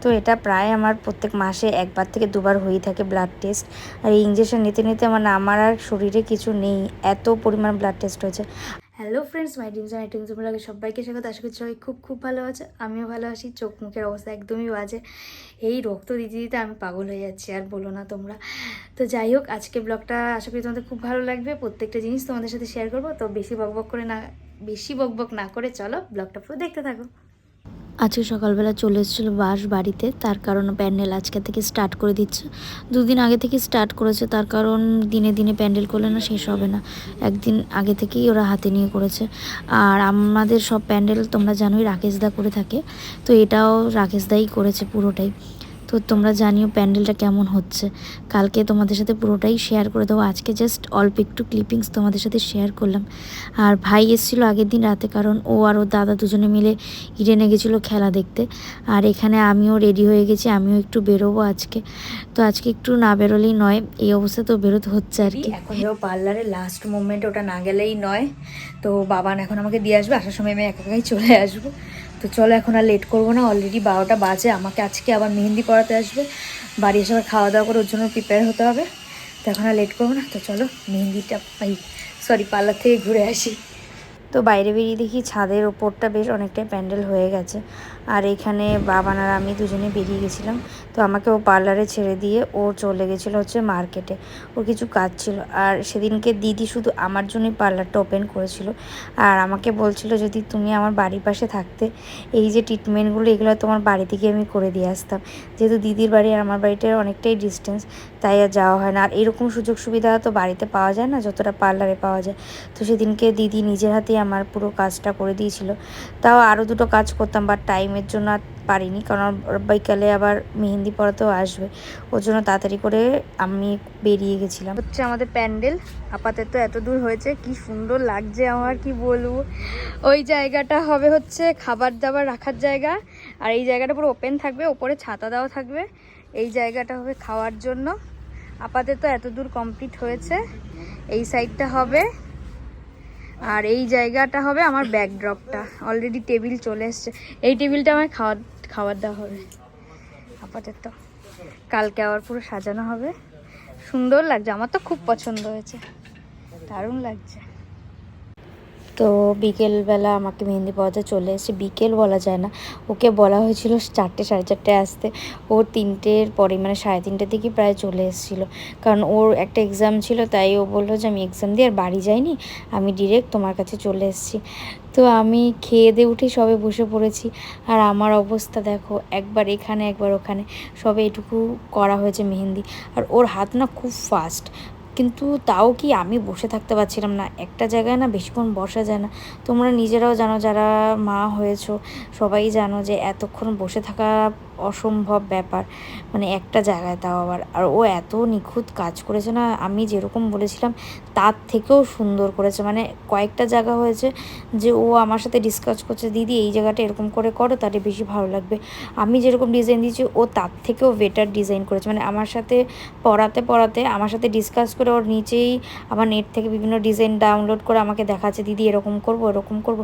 তো এটা প্রায় আমার প্রত্যেক মাসে 1বার থেকে 2বার হয়েই থাকে ব্লাড টেস্ট। আর এই ইঞ্জেকশন নিতে নিতে মানে আমার আর শরীরে কিছু নেই, এত পরিমাণ ব্লাড টেস্ট হয়েছে। Hello friends, my dreams and dreams লাগে সবাইকে স্বাগত। আশা করছি সবাই খুব খুব ভালো আছে, আমিও ভালো আছি। চোখ মুখের অবস্থা একদমই বাজে, এই রক্ত দিতে দিতে আমি পাগল হয়ে যাচ্ছি, আর বলো না তোমরা। তো যাই হোক, আজকে ব্লগটা আশা করি তোমাদের খুব ভালো লাগবে, প্রত্যেকটা জিনিস তোমাদের সাথে শেয়ার করবো। তো বেশি বকবক না করে চলো ব্লগটা পুরো দেখতে থাকো। আজকে সকালবেলা চলে এসেছিলো বাস বাড়িতে, তার কারণ প্যান্ডেল আজকে থেকে স্টার্ট করে দিচ্ছে। 2 দিন আগে থেকে স্টার্ট করেছে, তার কারণ দিনে দিনে প্যান্ডেল করলে না শেষ হবে না, একদিন আগে থেকেই ওরা হাতে নিয়ে করেছে। আর আমাদের সব প্যান্ডেল তোমরা জানোই রাকেশদা করে থাকে, তো এটাও রাকেশদাই করেছে পুরোটাই। তো তোমরা জানিও প্যান্ডেলটা কেমন হচ্ছে, কালকে তোমাদের সাথে পুরোটাই শেয়ার করে দেবো। আজকে জাস্ট অল্প একটু ক্লিপিংস তোমাদের সাথে শেয়ার করলাম। আর ভাই এসেছিলো আগের দিন রাতে, কারণ ও আর ওর দাদা দুজনে মিলে ইডেনে গেছিলো খেলা দেখতে। আর এখানে আমিও রেডি হয়ে গেছি, আমিও একটু বেরোবো আজকে। তো আজকে একটু না বেরোলেই নয়, এই অবস্থা তো বেরোতে হচ্ছে আর কি। এখন যাও পার্লারে, লাস্ট মোমেন্ট, ওটা না গেলেই নয়। তো বাবান এখন আমাকে দিয়ে আসবে, আসার সময় আমি একাই চলে আসবো। তো চলো এখন আর লেট করবো না, অলরেডি 12টা বাজে। আমাকে আজকে আবার মেহেন্দি পড়াতে আসবে, বাড়ি এসে আবার খাওয়া দাওয়া করে ওর জন্য প্রিপেয়ার হতে হবে। তো এখন আর লেট করবো না, তো চলো মেহেন্দিটা পার্লার থেকে ঘুরে আসি। তো বাইরে বেরিয়ে দেখি ছাদের ওপরটা বেশ অনেকটাই প্যান্ডেল হয়ে গেছে। আর এখানে বাবান আর আমি দুজনে বেরিয়ে গেছিলাম। তো আমাকে ও পার্লারে ছেড়ে দিয়ে ও চলে গেছিলো হচ্ছে মার্কেটে, ওর কিছু কাজ ছিল। আর সেদিনকে দিদি শুধু আমার জন্যই পার্লারটা ওপেন করেছিল। আর আমাকে বলছিল যদি তুমি আমার বাড়ির পাশে থাকতে, এই যে ট্রিটমেন্টগুলো এগুলো তোমার বাড়ি থেকে আমি করে দিয়ে আসতাম। যেহেতু দিদির বাড়ি আর আমার বাড়িটা অনেকটাই ডিস্টেন্স, তাই আর যাওয়া হয় না। আর এরকম সুযোগ সুবিধা তো বাড়িতে পাওয়া যায় না যতটা পার্লারে পাওয়া যায়। তো সেদিনকে দিদি নিজের হাতেই আমার পুরো কাজটা করে দিয়েছিল। তাও আরও 2টো কাজ করতাম, বাট টাইমের জন্য আর পারিনি, কারণ বিকালে আবার মেহেন্দি পড়াতেও আসবে, ওর জন্য তাড়াতাড়ি করে আমি বেরিয়ে গেছিলাম। হচ্ছে আমাদের প্যান্ডেল আপাতত এত দূর হয়েছে, কি সুন্দর লাগছে আমার, কি বলবো। ওই জায়গাটা হবে হচ্ছে খাবার দাবার রাখার জায়গা, আর এই জায়গাটা পুরো ওপেন থাকবে, ওপরে ছাতা দেওয়া থাকবে। এই জায়গাটা হবে খাওয়ার জন্য। আপাতত এত দূর কমপ্লিট হয়েছে, এই সাইডটা হবে, আর এই জায়গাটা হবে আমার ব্যাকড্রপটা। অলরেডি টেবিল চলে এসছে, এই টেবিলটা আমার খাবার দেওয়া হবে আপাতত। কালকে আবার পুরো সাজানো হবে, সুন্দর লাগছে, আমার তো খুব পছন্দ হয়েছে, দারুণ লাগছে। তো বিকেলবেলা আমাকে মেহেন্দি পড়াতে চলে এসেছে, বিকেল বলা যায় না, ওকে বলা হয়েছিল 4টে সাড়ে 4টে আসতে, ও 3টের পরে মানে 3:30 দিকে প্রায় চলে এসেছিলো। কারণ ওর একটা এক্সাম ছিল, তাই ও বললো যে আমি এক্সাম দিয়ে আর বাড়ি যাইনি, আমি ডিরেক্ট তোমার কাছে চলে এসেছি। তো আমি খেয়ে দিয়ে উঠে সবে বসে পড়েছি। আর আমার অবস্থা দেখো, একবার এখানে একবার ওখানে, সবে এটুকু করা হয়েছে মেহেন্দি। আর ওর হাত না খুব ফাস্ট, কিন্তু তাও কি আমি বসে থাকতে পারছিলাম না, একটা জায়গায় না বেশিক্ষণ বসা যায় না। তোমরা নিজেরাও জানো, যারা মা হয়েছো সবাই জানো যে এতক্ষণ বসে থাকা অসম্ভব ব্যাপার, মানে একটা জায়গায়, তাও আবার। আর ও এত নিখুঁত কাজ করেছে না, আমি যেরকম বলেছিলাম তার থেকেও সুন্দর করেছে। মানে কয়েকটা জায়গা হয়েছে যে ও আমার সাথে ডিসকাস করছে, দিদি এই জায়গাটা এরকম করে করো, তাহলে বেশি ভালো লাগবে। আমি যেরকম ডিজাইন দিয়েছি ও তার থেকেও বেটার ডিজাইন করেছে। মানে আমার সাথে পড়াতে আমার সাথে ডিসকাস করে ওর নিচেই আমার নেট থেকে বিভিন্ন ডিজাইন ডাউনলোড করে আমাকে দেখাচ্ছে, দিদি এরকম করবো এরকম করবো।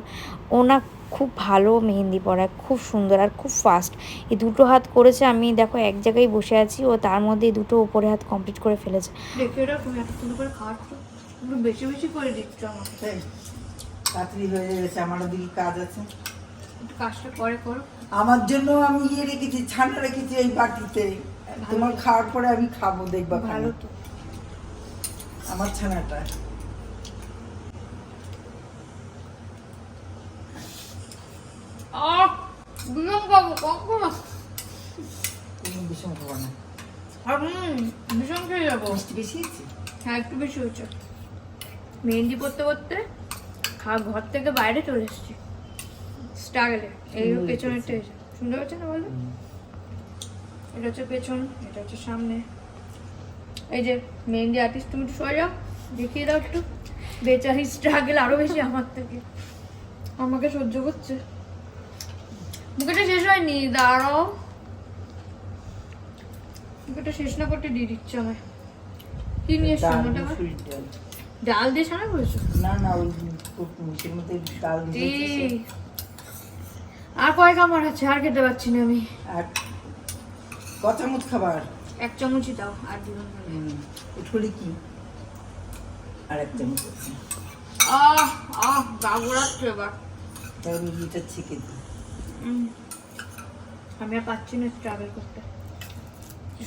ও না খুব ভালো মেহেন্দি পড়ায়, খুব সুন্দর আর খুব ফাস্ট। এই 2টো হাত করেছে, আমি দেখো এক জায়গায় বসে আছি, ও তার মধ্যে এই 2টো উপরে হাত কমপ্লিট করে ফেলেছে। বেশি বেশি করে দিচ্ছ আমাকে, তাড়াতাড়ি হয়ে গেছে, আমারও দিকে কাজ আছে, কাজটা পরে করো। আমার জন্য আমি রেখেছি, ছানা রেখেছি এই বাটিতে, তোমার খাওয়ার পরে আমি খাবো, দেখবা ভালো তো আমার ছানাটা। ভীষণ খাবো, কখন ভীষণ খাবো না, ভীষণ খেয়ে যাবো। বেশি হয়েছে? হ্যাঁ একটু বেশি হয়েছে। মেহেন্দি পড়তে পড়তে ঘর থেকে বাইরে চলে এসেছি, স্ট্রাগলে। এই পেছনেরটা সুন্দর হচ্ছে না বলো? এটা হচ্ছে পেছন, এটা হচ্ছে সামনে। এই যে মেহেন্দি আর্টিস্ট, তুমি একটু সরে যাও, দেখিয়ে দাও একটু। বেচারি স্ট্রাগল আরো বেশি আমার থেকে, আমাকে সহ্য করছে। মুখেটা শেষ হয়নি, দাঁড়াও, মুখেটা শেষ না করতে দিয়ে দিচ্ছে আমায়। কি নিয়ে এসছো? ডাল দিয়ে ছানা করেছো? না না, ওই মধ্যে ডাল দিয়ে। আর কয় কামড় আছে, আর খেতে পারছি না আমি। ক চামচ খাবার 1 চামচই দাও, আর দিবেন না। একটু হলে কি আর 1 চামচ আছে। গা ঘোরাচ্ছে এবার। তাহলে মিলিটা ছেঁকে দিই। আমি আর পাচ্ছি না ট্রাভেল করতে।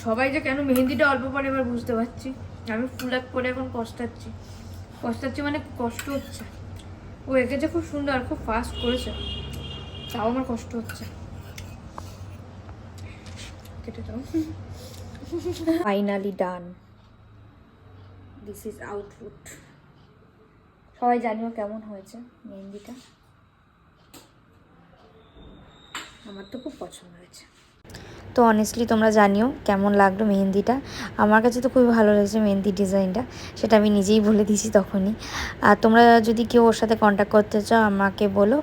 সবাই যে কেন মেহেন্দিটা অল্প পরে এবার বুঝতে পারছি। আমি ফুল এক করে এখন কষ্টাচ্ছি মানে কষ্ট হচ্ছে। ও এঁকেছে খুব সুন্দর, খুব ফাস্ট করেছে, তাও আমার কষ্ট হচ্ছে। কেটে দাও। Finally done, this is output. সবাই জানিও কেমন হয়েছে মেহেন্দিটা। আমার তো খুব পছন্দ হয়েছে। তো অনেস্টলি তোমরা জানিও কেমন লাগলো মেহেন্দিটা। আমার কাছে তো খুবই ভালো লেগেছে মেহেন্দি ডিজাইনটা, সেটা আমি নিজেই বলে দিয়েছি তখনই। আর তোমরা যদি কেউ ওর সাথে কন্ট্যাক্ট করতে চাও আমাকে বলো।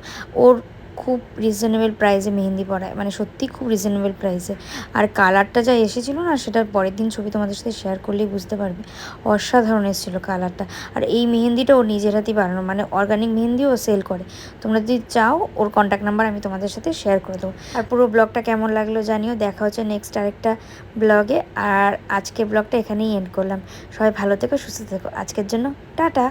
ওর খুব রিজনেবল প্রাইসে মেহেন্দি পড়ায়, মানে সত্যিই খুব রিজনেবল প্রাইসে। আর কালারটা যা এসেছিলো না, সেটার পরের দিন ছবি তোমাদের সাথে শেয়ার করলেই বুঝতে পারবে, অসাধারণ এসেছিলো কালারটা। আর এই মেহেন্দিটা ও নিজের হাতেই বানানো, মানে অর্গানিক মেহেন্দিও সেল করে। তোমরা যদি চাও ওর কন্ট্যাক্ট নাম্বার আমি তোমাদের সাথে শেয়ার করে দেবো। আর পুরো ব্লগটা কেমন লাগলো জানিও। দেখা হচ্ছে নেক্সট আরেকটা ব্লগে। আর আজকে ব্লগটা এখানেই এন্ড করলাম। সবাই ভালো থেকো, সুস্থ থেকো। আজকের জন্য টাটা।